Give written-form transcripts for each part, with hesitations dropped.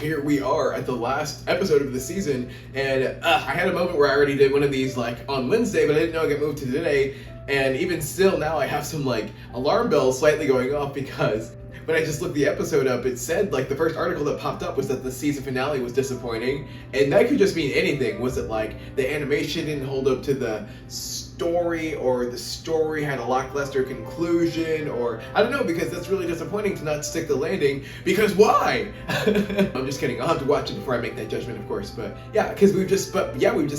here we are at the last episode of the season, and I had a moment where I already did one of these like on Wednesday, but I didn't know it got moved to today. And even still, now I have some like alarm bells slightly going off because when I just looked the episode up, it said like the first article that popped up was that the season finale was disappointing, and that could just mean anything. Was it like the animation didn't hold up to the story, or the story had a lackluster conclusion, or I don't know, because that's really disappointing to not stick the landing, because why? I'm just kidding, I'll have to watch it before I make that judgment, of course, but yeah, because we've just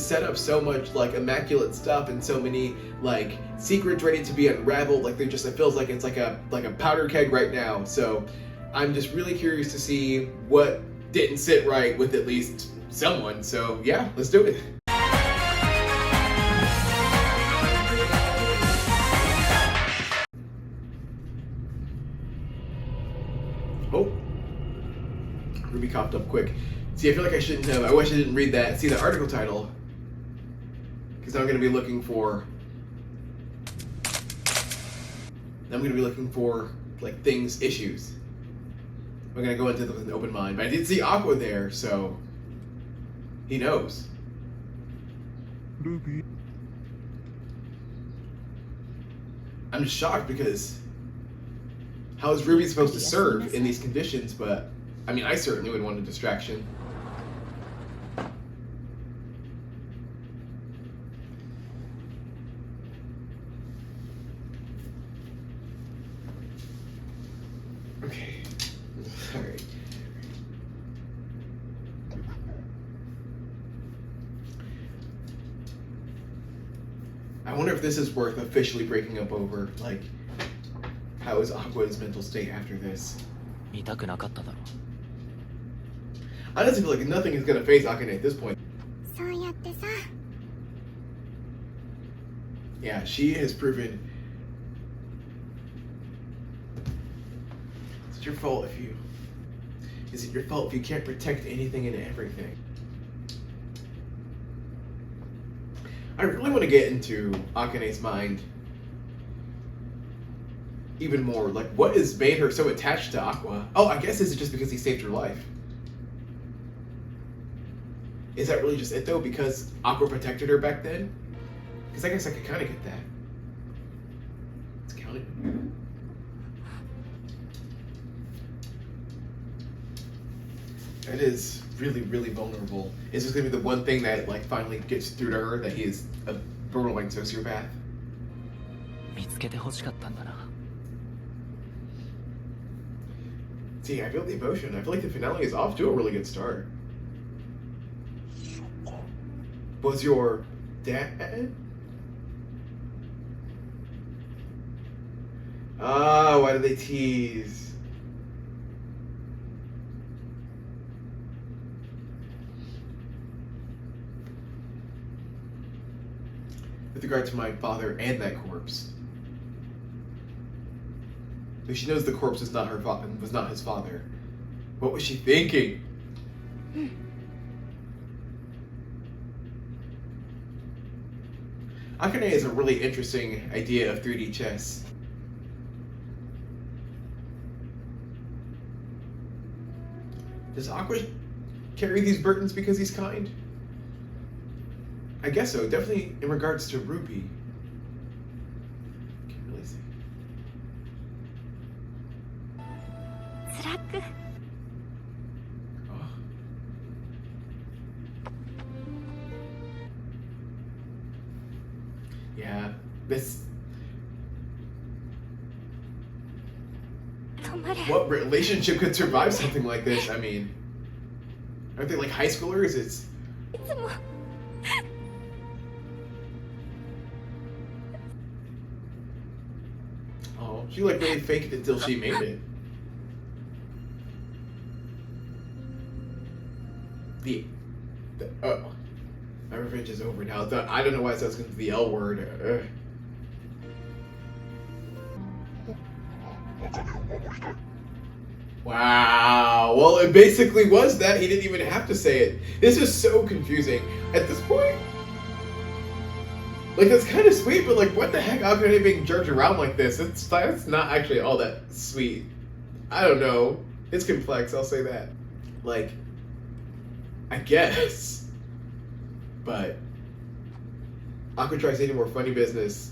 set up so much like immaculate stuff and so many like secrets ready to be unraveled. Like it feels like it's like a powder keg right now. So I'm just really curious to see what didn't sit right with at least someone. So yeah, let's do it. Oh, Ruby coughed up quick. See, I feel like I shouldn't have. I wish I didn't read that. See the article title, because I'm going to be looking for. I'm going to be looking for like things, issues. I'm going to go into this with an open mind. But I did see Aqua there, so he knows. Ruby. I'm just shocked because how is Ruby supposed to serve in these conditions? But I mean, I certainly would want a distraction. Okay. All right. I wonder if this is worth officially breaking up over. Like, how is Aqua's mental state after this? I honestly feel like nothing is gonna face Akane at this point. Yeah, she has proven. Is it your fault if you? Is it your fault if you can't protect anything and everything? I really want to get into Akane's mind even more. Like, what has made her so attached to Aqua? Oh, I guess is it just because he saved her life? Is that really just it though? Because Aqua protected her back then? Because I guess I could kind of get that. It's counting. That is really, really vulnerable. Is this gonna be the one thing that like finally gets through to her that he is a borderline sociopath? See, I feel the emotion. I feel like the finale is off to a really good start. Was your dad? Ah, why did they tease? With regard to my father and that corpse. If she knows the corpse is not her was not his father. What was she thinking? Akane is a really interesting idea of 3D chess. Does Aqua carry these burdens because he's kind? I guess so, definitely in regards to Ruby. Can't really see. Oh. Yeah, this... What relationship could survive something like this? I mean, aren't they like high schoolers? It's... Oh, she like really faked it until she made it. Oh, my revenge is over now. I don't know why it says the L word. Wow. Well, it basically was that. He didn't even have to say it. This is so confusing at this point. Like, it's kind of sweet, but like, what the heck? How can it being jerked around like this? It's not actually all that sweet. I don't know. It's complex. I'll say that. Like, I guess. But Aqua tries any more funny business.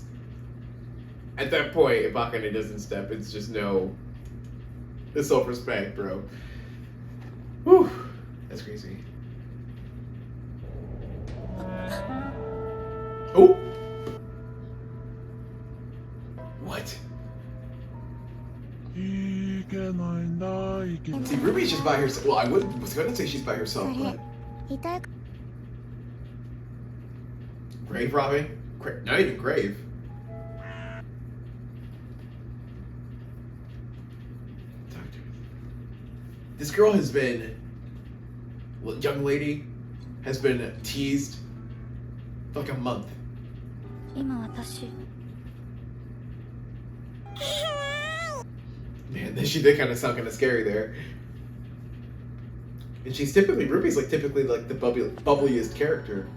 At that point, if Akane doesn't step, it's just no. The self-respect, bro. Whew. That's crazy. Oh! What? See, Ruby's just by herself. Well, I was going to say she's by herself, but... Grave robbing? Not even grave. This girl has been... young lady has been teased for like a month. Man, she did kind of sound kind of scary there. And she's Ruby's like typically like the bubbliest character.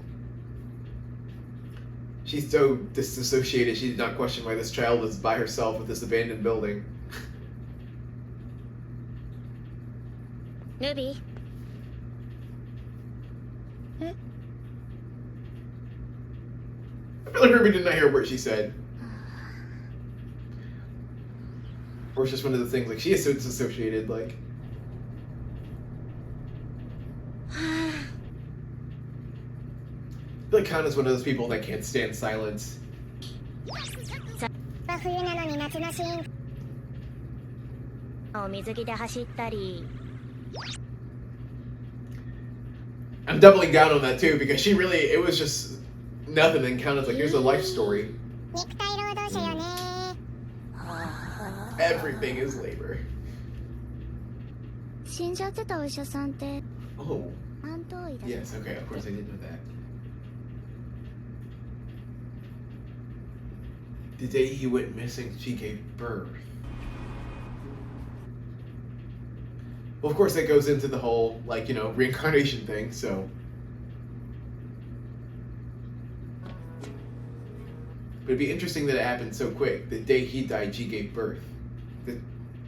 She's so disassociated, she did not question why this child is by herself with this abandoned building. Ruby? I feel like Ruby did not hear a word she said. Or it's just one of the things, like, she is so disassociated, like... I feel like Kana's one of those people that can't stand silence. I'm doubling down on that too, because she really, it was just nothing, and Kana's like, here's a life story. Everything is labor. Oh. Yes, okay, of course I did know that. The day he went missing, she gave birth. Well, of course that goes into the whole, like, you know, reincarnation thing, so... But it'd be interesting that it happened so quick. The day he died, she gave birth. Did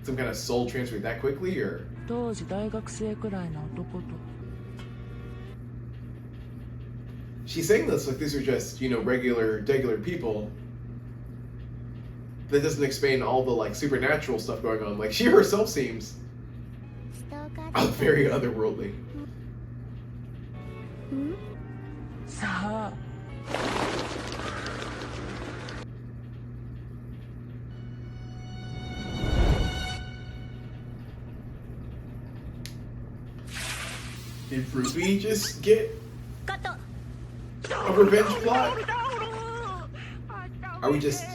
some kind of soul transfer that quickly, or? She's saying this like these are just, you know, regular people. That doesn't explain all the, like, supernatural stuff going on. Like, she herself seems very otherworldly. Did Ruby just get a revenge plot? Are we just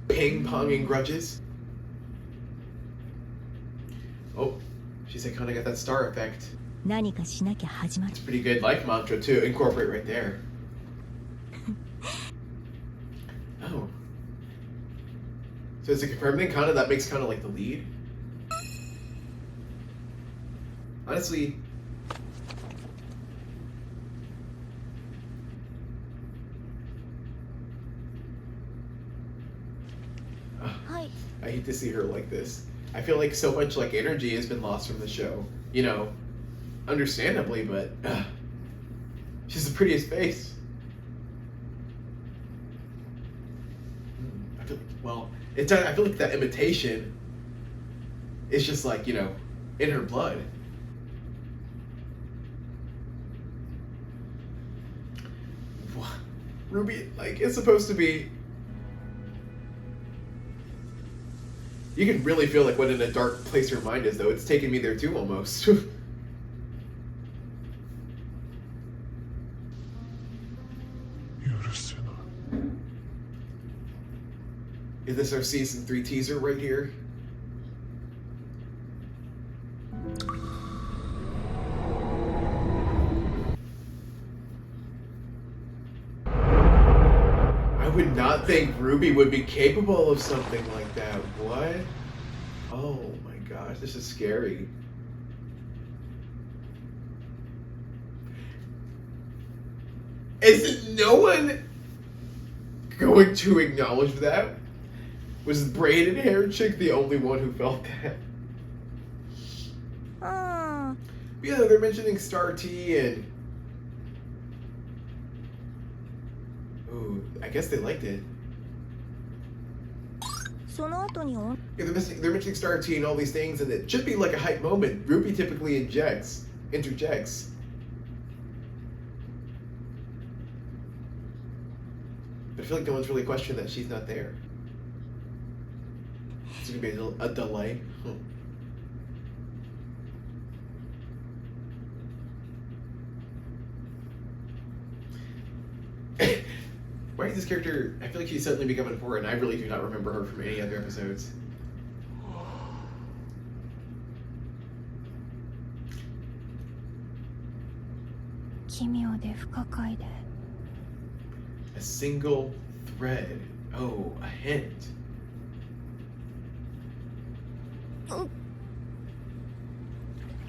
ping-ponging grudges? Oh, she said kinda got that star effect. It's a pretty good life mantra to incorporate right there. Oh. So it's a confirmed thing, kinda that makes kinda like the lead? Honestly, I hate to see her like this. I feel like so much like energy has been lost from the show. You know, understandably, but she's the prettiest face. I feel like, well, I feel like that imitation is just like, you know, in her blood. Ruby, like, it's supposed to be... You can really feel like what in a dark place her mind is, though. It's taken me there too, almost. Is this our season 3 teaser right here? I would not think Ruby would be capable of something like that. What? Oh my gosh, this is scary. Is no one going to acknowledge that? Was braided hair chick the only one who felt that? Yeah, they're mentioning Star T and... Ooh, I guess they liked it. Yeah, they're mentioning Star T and all these things, and it should be like a hype moment. Ruby typically interjects. But I feel like no one's really questioned that she's not there. It's gonna be a delay. Why is this character... I feel like she's suddenly become important. I really do not remember her from any other episodes. A single thread. Oh, a hint. A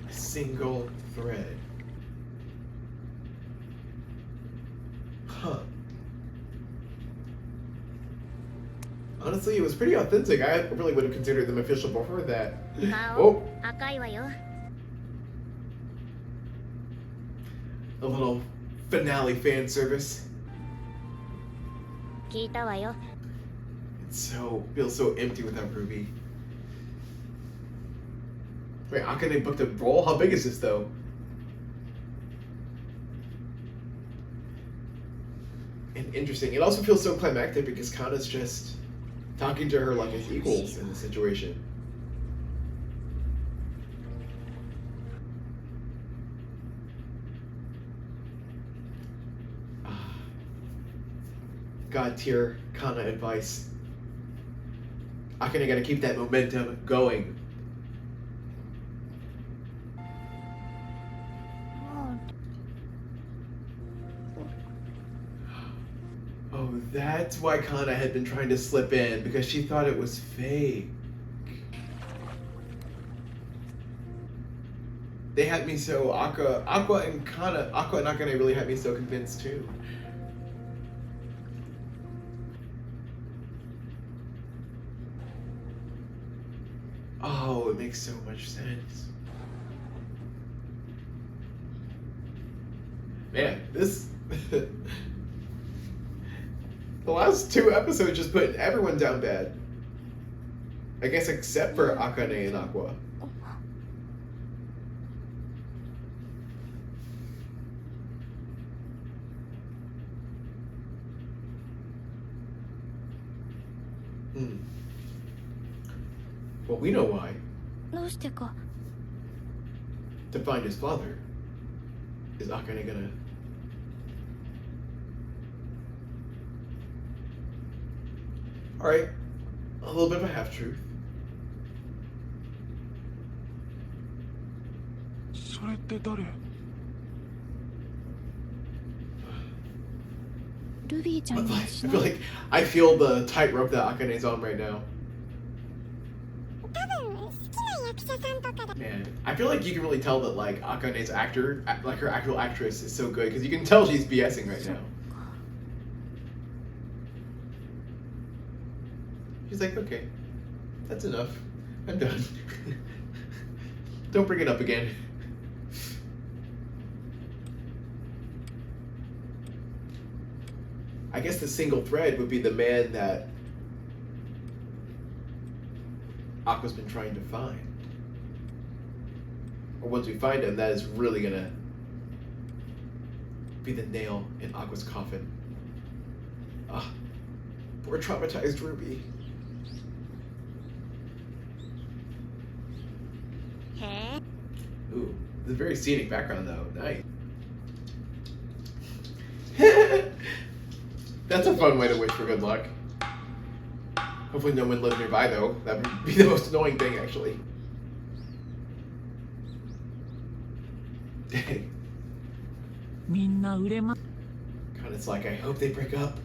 single thread. Huh. Honestly, it was pretty authentic. I really would have considered them official before that. Oh! A little finale fan service. It feels so empty without Ruby. Wait, Akane booked a role? How big is this though? And interesting. It also feels so climactic because Kana's just talking to her like as equals in the situation. God tier Kana advice. Akane gotta keep that momentum going. Oh, that's why Kana had been trying to slip in, because she thought it was fake. They had me so Aqua and Akane really had me so convinced too. Oh, it makes so much sense. Man, this... the last two episodes just put everyone down bad. I guess except for Akane and Aqua. Well, we know why. To find his father. Is Akane gonna... Alright, a little bit of a half-truth. I feel the tightrope that Akane's on right now. Man, I feel like you can really tell that like Akane's actor, like her actual actress, is so good because you can tell she's BSing right now. She's like, okay, that's enough. I'm done. Don't bring it up again. I guess the single thread would be the man that Aqua's been trying to find. Or once we find him, that is really gonna be the nail in Aqua's coffin. Ah, poor traumatized Ruby. Ooh, it's a very scenic background though. Nice. That's a fun way to wish for good luck. Hopefully no one lives nearby though. That would be the most annoying thing actually. Dang. God, it's like, I hope they break up.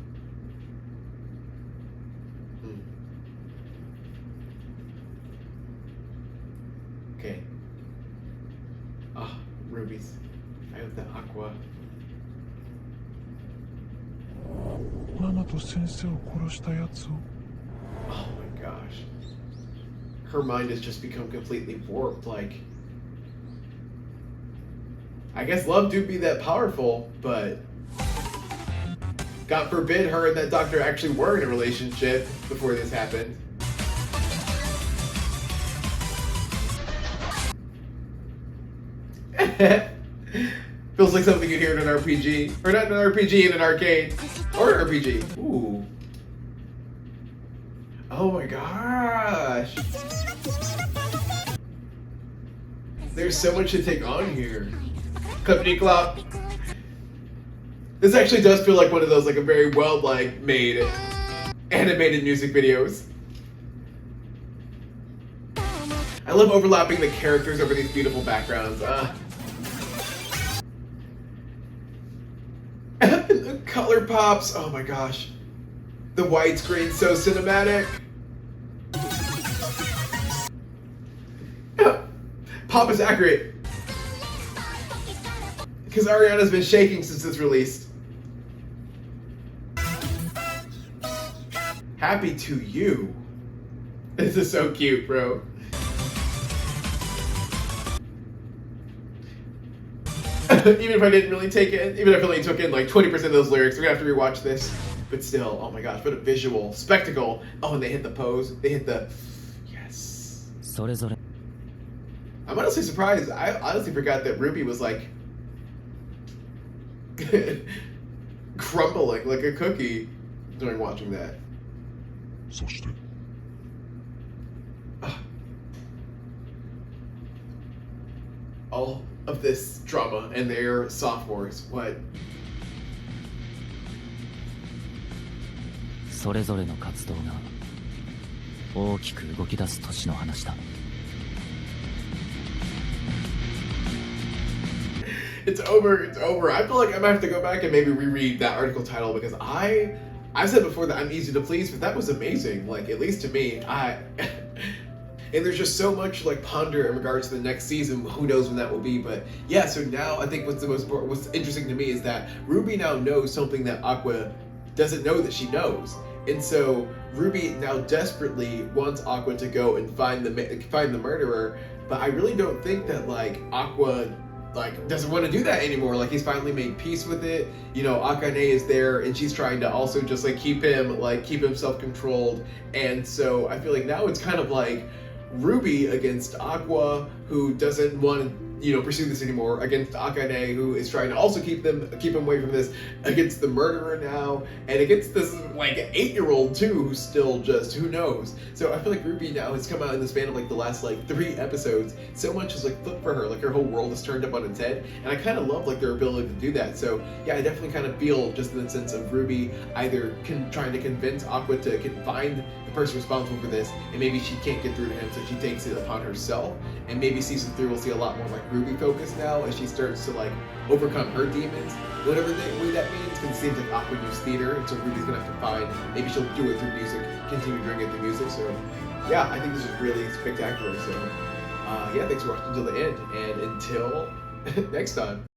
Okay. Ah, rubies. I hope that Aqua... Oh my gosh. Her mind has just become completely warped, like... I guess love do be that powerful, but God forbid her and that doctor actually were in a relationship before this happened. Feels like something you'd hear in an RPG. Or not in an RPG, in an arcade. Or an RPG. Ooh. Oh my gosh. There's so much to take on here. Company Club. This actually does feel like one of those, like a very well made animated music videos. I love overlapping the characters over these beautiful backgrounds. The color pops. Oh my gosh. The widescreen so cinematic. Pop is accurate. Because Ariana's been shaking since it's released. Happy to you. This is so cute, bro. Even if I didn't really take it, even if I only took in like 20% of those lyrics, we're gonna have to rewatch this. But still, oh my gosh, what a visual spectacle. Oh, and they hit the pose. They hit the... Yes. I'm honestly surprised. I honestly forgot that Ruby was like... crumbling like a cookie during watching that. All of this drama and their sophomores. What? それぞれの活動が大きく動き出す年の話だ。It's over. It's over. I feel like I'm gonna have to go back and maybe reread that article title because I said before that I'm easy to please, but that was amazing. Like, at least to me, and there's just so much like ponder in regards to the next season. Who knows when that will be? But yeah. So now I think what's interesting to me is that Ruby now knows something that Aqua doesn't know that she knows. And so Ruby now desperately wants Aqua to go and find the murderer, but I really don't think that like Aqua doesn't want to do that anymore. Like, he's finally made peace with it. You know, Akane is there and she's trying to also just like keep him self-controlled. And so I feel like now it's kind of like Ruby against Aqua, who doesn't want to, you know, pursue this anymore, against Akane, who is trying to also keep him away from this, against the murderer now, and against this like 8-year-old too, who's still just, who knows. So I feel like Ruby now has come out in the span of like the last like 3 episodes. So much is like flipped for her, like her whole world is turned up on its head, and I kind of love like their ability to do that. So yeah, I definitely kind of feel just in the sense of Ruby either trying to convince Aqua to find the person responsible for this, and maybe she can't get through to him, so she takes it upon herself. And maybe season 3 we'll see a lot more like Ruby focused now as she starts to like overcome her demons, whatever way that means, because it seems like Aqua used theater, and so Ruby's gonna have to find, maybe she'll do it through music, continue doing it through music. So yeah, I think this is really spectacular. So yeah, thanks for watching until the end, and until next time.